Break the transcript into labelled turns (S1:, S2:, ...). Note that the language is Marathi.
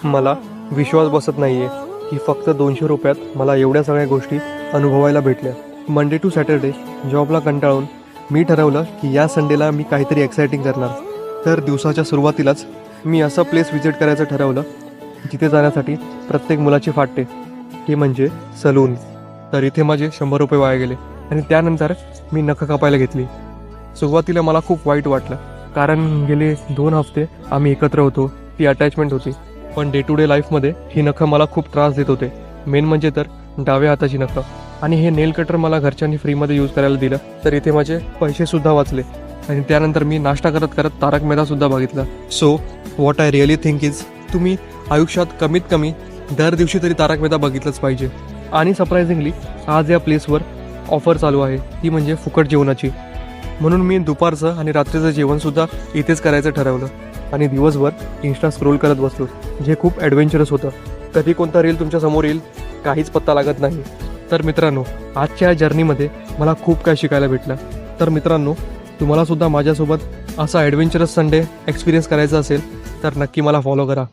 S1: मला विश्वास बसत नाही आहे की फक्त 200 रुपयात मला एवढ्या सगळ्या गोष्टी अनुभवायला भेटल्या. मंडे टू सॅटर्डे जॉबला कंटाळून मी ठरवलं की या संडेला मी काहीतरी एक्सायटिंग करणार. तर दिवसाच्या सुरुवातीलाच मी असं प्लेस व्हिजिट करायचं ठरवलं जिथे जाण्यासाठी प्रत्येक मुलाची फाटते, ते म्हणजे सलून. तर इथे माझे 100 रुपये वाया गेले आणि त्यानंतर मी नखं कापायला घेतली. सुरुवातीला मला खूप वाईट वाटलं, कारण गेले 2 हफ्ते आम्ही एकत्र होतो, ती अटॅचमेंट होती. पण डे टू डे लाईफमध्ये ही नखं मला खूप त्रास देत होते. मेन म्हणजे तर डाव्या हाताची नखं. आणि हे नेल कटर मला घरच्यांनी फ्रीमध्ये यूज करायला दिलं, तर इथे माझे पैसेसुद्धा वाचले. आणि त्यानंतर मी नाश्ता करत करत तारक मेहतासुद्धा बघितला. So what I really think is, तुम्ही आयुष्यात कमीत कमी दर दिवशी तरी तारक मेहता बघितलंच पाहिजे. आणि सरप्रायझिंगली आज या प्लेसवर ऑफर चालू आहे, ती म्हणजे फुकट जेवणाची. म्हणून मी दुपारचं आणि रात्रीचं जेवणसुद्धा इथेच करायचं ठरवलं आणि दिवसभर इंस्टा स्क्रोल करत बसलो, जे खूप ॲडव्हेंचरस होतं. कधी कोणता रील तुमच्या समोर येईल काहीच पत्ता लागत नाही. तर मित्रांनो, आजच्या या जर्नीमध्ये मला खूप काय शिकायला भेटलं. तर मित्रांनो, तुम्हालासुद्धा माझ्यासोबत असा ॲडव्हेंचरस संडे एक्सपिरियन्स करायचा असेल तर नक्की मला फॉलो करा.